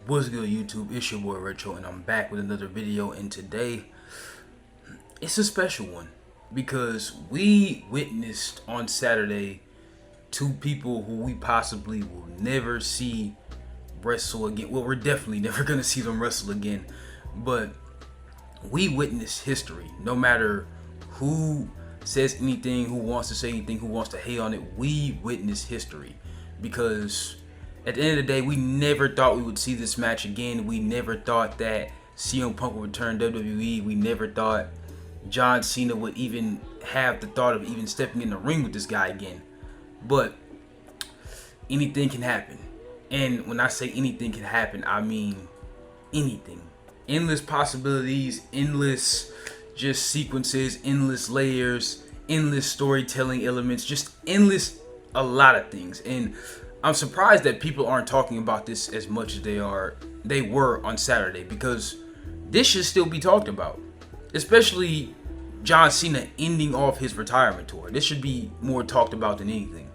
What's good, YouTube? It's your boy Retro, and I'm back with another video. And today, it's a special one because we witnessed on Saturday two people who we possibly will never see wrestle again. Well, we're definitely never gonna see them wrestle again, but we witnessed history. No matter who says anything, who wants to say anything, who wants to hate on it, we witnessed history because at the end of the day, we never thought we would see this match again. We never thought that CM Punk would return to WWE. We never thought John Cena would even have the thought of even stepping in the ring with this guy again. But anything can happen. And when I say anything can happen, I mean anything. Endless possibilities, endless just sequences, endless layers, endless storytelling elements, just endless a lot of things. And I'm surprised that people aren't talking about this as much as they were on Saturday, because this should still be talked about, especially John Cena ending off his retirement tour. This should be more talked about than anything.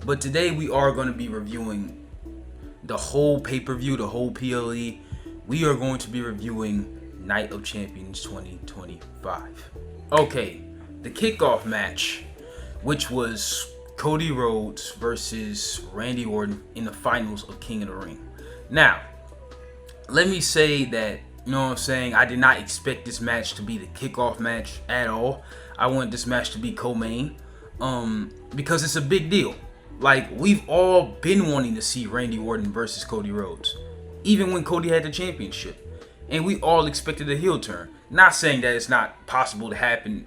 But today we are going to be reviewing the whole pay-per-view, the whole PLE. We are going to be reviewing Night of Champions 2025. Okay, the kickoff match, which was Cody Rhodes versus Randy Orton in the finals of King of the Ring. Now, let me say that, you know what I'm saying, I did not expect this match to be the kickoff match at all. I wanted this match to be co-main, because it's a big deal. Like, we've all been wanting to see Randy Orton versus Cody Rhodes, even when Cody had the championship. And we all expected a heel turn. Not saying that it's not possible to happen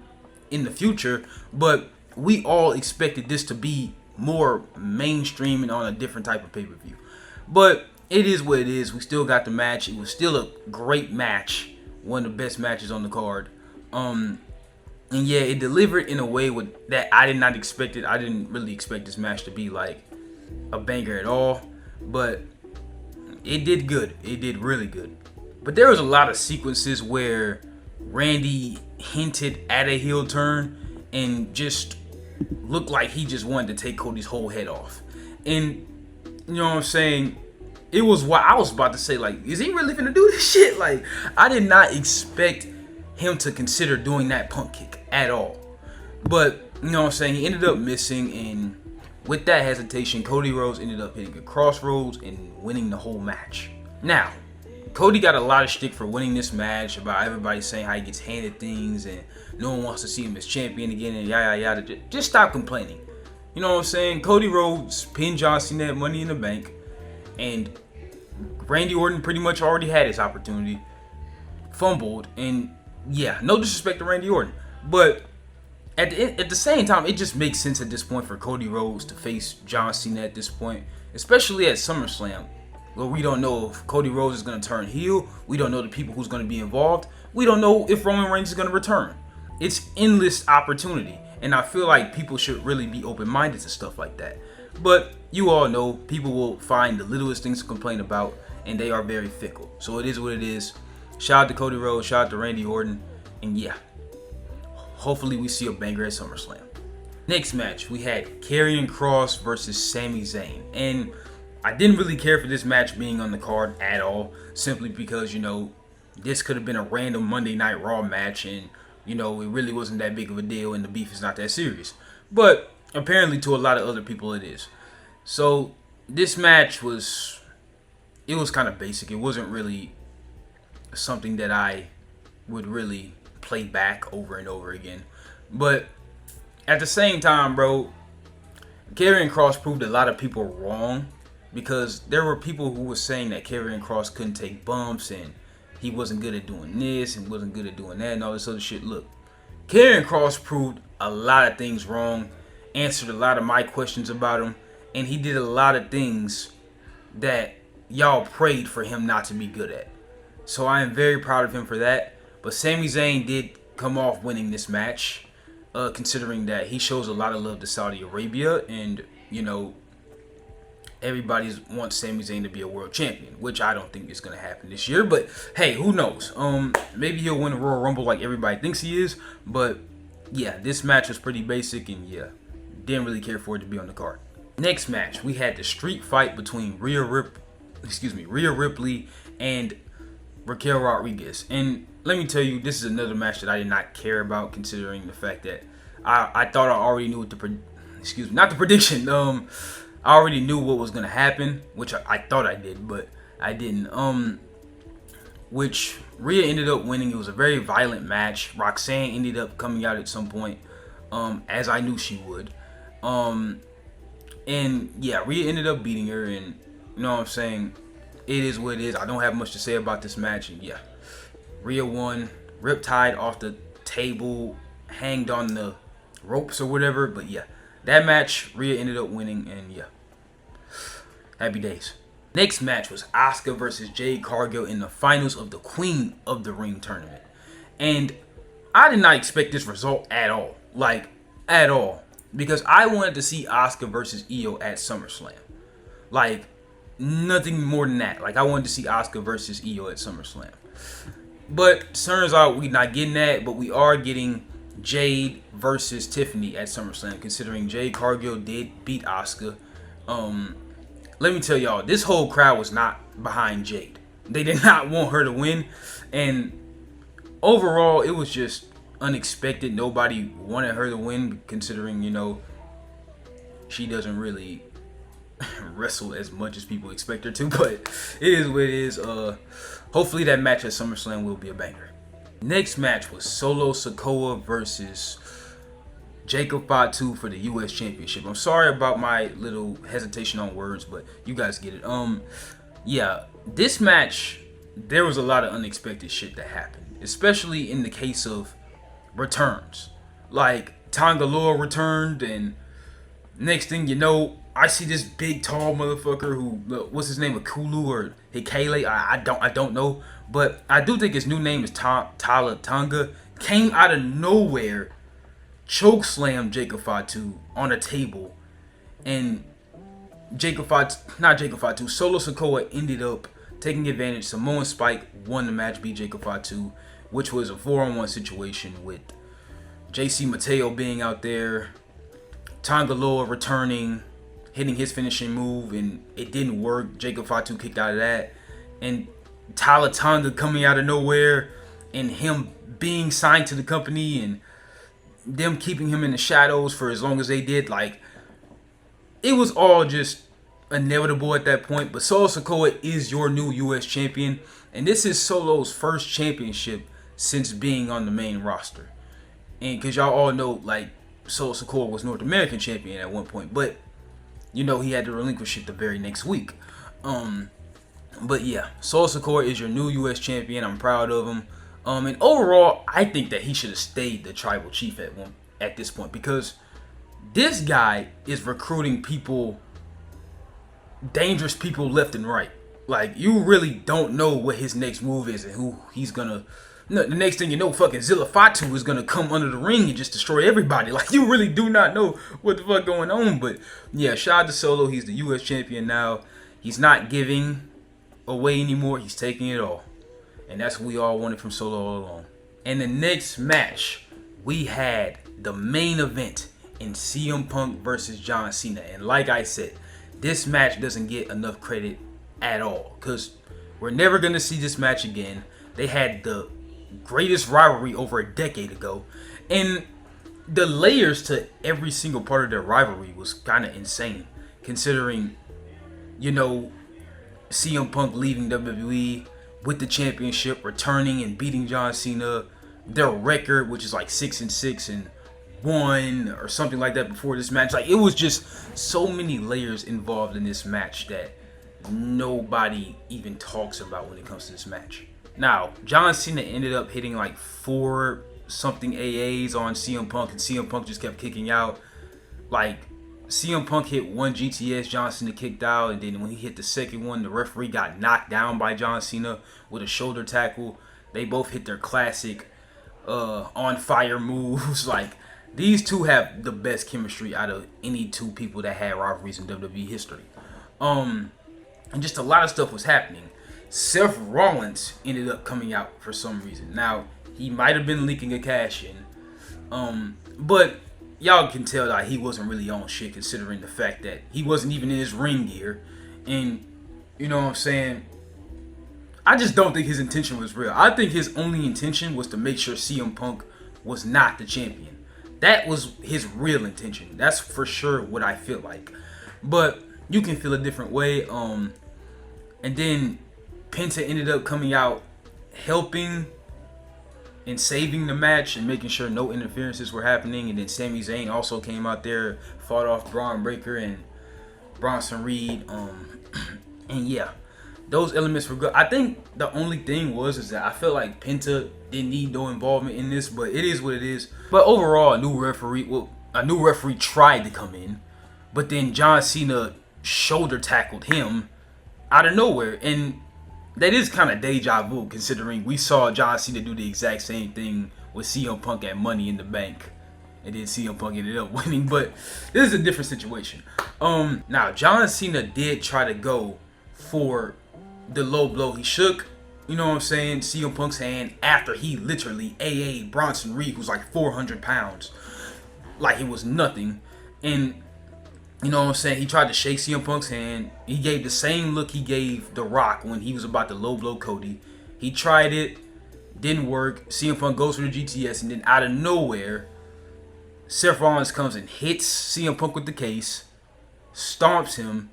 in the future, but we all expected this to be more mainstream and on a different type of pay-per-view. But it is what it is. We still got the match. It was still a great match. One of the best matches on the card. And yeah, it delivered in a way that I did not expect it. I didn't really expect this match to be like a banger at all. But it did good. It did really good. But there was a lot of sequences where Randy hinted at a heel turn and just looked like he just wanted to take Cody's whole head off. And you know what I'm saying, it was what I was about to say, like, is he really gonna do this shit? Like, I did not expect him to consider doing that punk kick at all. But you know what I'm saying, he ended up missing, and with that hesitation, Cody Rhodes ended up hitting a crossroads and winning the whole match. Now, Cody got a lot of shtick for winning this match, about everybody saying how he gets handed things and no one wants to see him as champion again and yada yada. Just stop complaining. You know what I'm saying? Cody Rhodes pinned John Cena at Money in the Bank, and Randy Orton pretty much already had his opportunity, fumbled, and yeah, no disrespect to Randy Orton, but at the same time, it just makes sense at this point for Cody Rhodes to face John Cena at this point, especially at SummerSlam. Well, we don't know if Cody Rhodes is going to turn heel. We don't know the people who's going to be involved. We don't know if Roman Reigns is going to return. It's endless opportunity. And I feel like people should really be open-minded to stuff like that. But you all know people will find the littlest things to complain about, and they are very fickle. So it is what it is. Shout out to Cody Rhodes. Shout out to Randy Orton. And yeah, hopefully we see a banger at SummerSlam. Next match, we had Karrion Kross versus Sami Zayn. And I didn't really care for this match being on the card at all, simply because, you know, this could have been a random Monday Night Raw match, and, you know, it really wasn't that big of a deal, and the beef is not that serious. But apparently to a lot of other people it is. So this match was kind of basic. It wasn't really something that I would really play back over and over again. But at the same time, bro, Karrion Kross proved a lot of people wrong, because there were people who were saying that Karrion Kross couldn't take bumps and he wasn't good at doing this and wasn't good at doing that and all this other shit. Look, Karrion Kross proved a lot of things wrong, answered a lot of my questions about him, and he did a lot of things that y'all prayed for him not to be good at. So I am very proud of him for that. But Sami Zayn did come off winning this match, considering that he shows a lot of love to Saudi Arabia, and, you know, everybody wants Sami Zayn to be a world champion, which I don't think is going to happen this year. But hey, who knows? Maybe he'll win a Royal Rumble like everybody thinks he is. But yeah, this match was pretty basic, and yeah, didn't really care for it to be on the card. Next match, we had the street fight between Rhea Rhea Ripley and Raquel Rodriguez. And let me tell you, this is another match that I did not care about, considering the fact that I thought I already knew what not the prediction. I already knew what was gonna happen, which I thought I did, but I didn't. Which Rhea ended up winning. It was a very violent match. Roxanne ended up coming out at some point, as I knew she would. And yeah, Rhea ended up beating her, and you know what I'm saying? It is what it is. I don't have much to say about this match, and yeah, Rhea won, riptide off the table, hanged on the ropes or whatever. But yeah, that match, Rhea ended up winning, and yeah, happy days. Next match was Asuka versus Jade Cargill in the finals of the Queen of the Ring tournament. And I did not expect this result at all. Like, at all. Because I wanted to see Asuka versus Io at SummerSlam. Like, nothing more than that. Like, I wanted to see Asuka versus Io at SummerSlam. But turns out we're not getting that, but we are getting Jade versus Tiffany at SummerSlam, considering Jade Cargill did beat Asuka. Let me tell y'all, this whole crowd was not behind Jade. They did not want her to win. And overall, it was just unexpected. Nobody wanted her to win, considering, you know, she doesn't really wrestle as much as people expect her to. But it is what it is. Hopefully that match at SummerSlam will be a banger. Next match was Solo Sikoa versus Jacob Fatu for the U.S. Championship. I'm sorry about my little hesitation on words, but you guys get it. Yeah, this match, there was a lot of unexpected shit that happened, especially in the case of returns. Like, Tonga Loa returned, and next thing you know, I see this big, tall motherfucker who, what's his name, Akulu or Hikale? I don't know, but I do think his new name is Tala Tonga. Came out of nowhere, choke slammed Jacob Fatu on a table, and Solo Sikoa ended up taking advantage. Samoan Spike won the match, beat Jacob Fatu, which was a 4-on-1 situation with JC Mateo being out there, Tonga Loa returning, hitting his finishing move, and it didn't work. Jacob Fatu kicked out of that, and Tala Tonga coming out of nowhere, and him being signed to the company, and them keeping him in the shadows for as long as they did. Like, it was all just inevitable at that point. But Solo Sikoa is your new U.S. champion, and this is Solo's first championship since being on the main roster. And because y'all all know, like, Solo Sikoa was North American champion at one point, but you know he had to relinquish it the very next week. But yeah, Solo Sikoa is your new U.S. champion. I'm proud of him. And overall, I think that he should have stayed the tribal chief at this point, because this guy is recruiting people, dangerous people left and right. Like, you really don't know what his next move is and who he's gonna. No, the next thing you know, fucking Zilla Fatu is gonna come under the ring and just destroy everybody. Like, you really do not know what the fuck going on. But yeah, shout out to Solo. He's the U.S. champion now. He's not giving away anymore. He's taking it all. And that's what we all wanted from Solo all along. And the next match, we had the main event in CM Punk versus John Cena. And like I said, this match doesn't get enough credit at all, because we're never going to see this match again. They had the greatest rivalry over a decade ago. And the layers to every single part of their rivalry was kind of insane, considering, you know, CM Punk leaving WWE with the championship, returning and beating John Cena, their record, which is like 6-6 and 1 or something like that before this match. Like, it was just so many layers involved in this match that nobody even talks about when it comes to this match. Now, John Cena ended up hitting like 4 something AAs on CM Punk, and CM Punk just kept kicking out. Like, CM Punk hit 1 GTS, John Cena kicked out, and then when he hit the second one, the referee got knocked down by John Cena with a shoulder tackle. They both hit their classic on fire moves. Like, these two have the best chemistry out of any two people that had rivalries in WWE history. And just a lot of stuff was happening. Seth Rollins ended up coming out for some reason. Now, he might have been leaking a cash in, but y'all can tell that he wasn't really on shit, considering the fact that he wasn't even in his ring gear. And You know what I'm saying? I just don't think his intention was real. I think his only intention was to make sure CM Punk was not the champion. That was his real intention. That's for sure what I feel like. But you can feel a different way. And then Penta ended up coming out helping and saving the match and making sure no interferences were happening. And then Sami Zayn also came out there, fought off Braun Breaker and Bronson Reed. And yeah, those elements were good. I think the only thing is that I felt like Penta didn't need no involvement in this, but it is what it is. But overall, a new referee tried to come in, but then John Cena shoulder tackled him out of nowhere, and that is kind of deja vu considering we saw John Cena do the exact same thing with CM Punk at Money in the Bank, and then CM Punk ended up winning. But this is a different situation. Now John Cena did try to go for the low blow. He shook, you know what I'm saying, CM Punk's hand after he literally AA'd Bronson Reed, who's like 400 pounds, like it was nothing. And you know what I'm saying, he tried to shake CM Punk's hand. He gave the same look he gave The Rock when he was about to low blow Cody. He tried it, didn't work. CM Punk goes for the GTS, and then out of nowhere, Seth Rollins comes and hits CM Punk with the case, stomps him.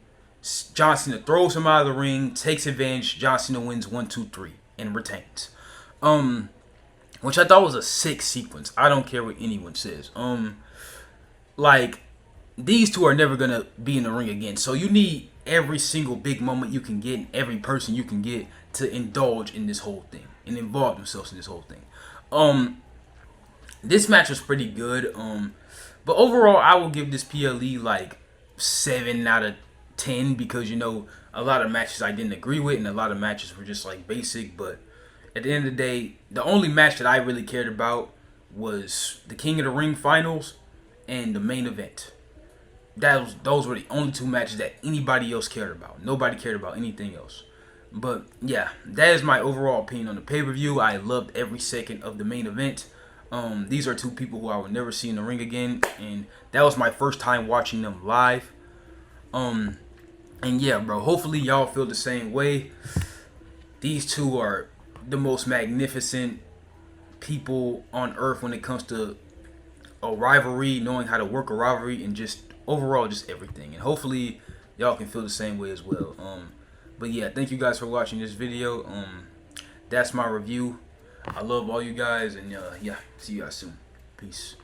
John Cena throws him out of the ring, takes advantage. John Cena wins 1, 2, 3 and retains. Which I thought was a sick sequence. I don't care what anyone says. Like, these two are never gonna be in the ring again. So you need every single big moment you can get, every person you can get to indulge in this whole thing and involve themselves in this whole thing. This match was pretty good. But overall, I will give this PLE like 7 out of 10 because, you know, a lot of matches I didn't agree with and a lot of matches were just like basic. But at the end of the day, the only match that I really cared about was the King of the Ring finals and the main event. Those were the only two matches that anybody else cared about. Nobody cared about anything else. But yeah, that is my overall opinion on the pay-per-view. I loved every second of the main event. These are two people who I would never see in the ring again, and that was my first time watching them live. And yeah, bro, hopefully y'all feel the same way. These two are the most magnificent people on earth when it comes to a rivalry, knowing how to work a rivalry, and just overall just everything. And hopefully y'all can feel the same way as well. But yeah, thank you guys for watching this video. That's my review. I love all you guys, and yeah, see you guys soon. Peace.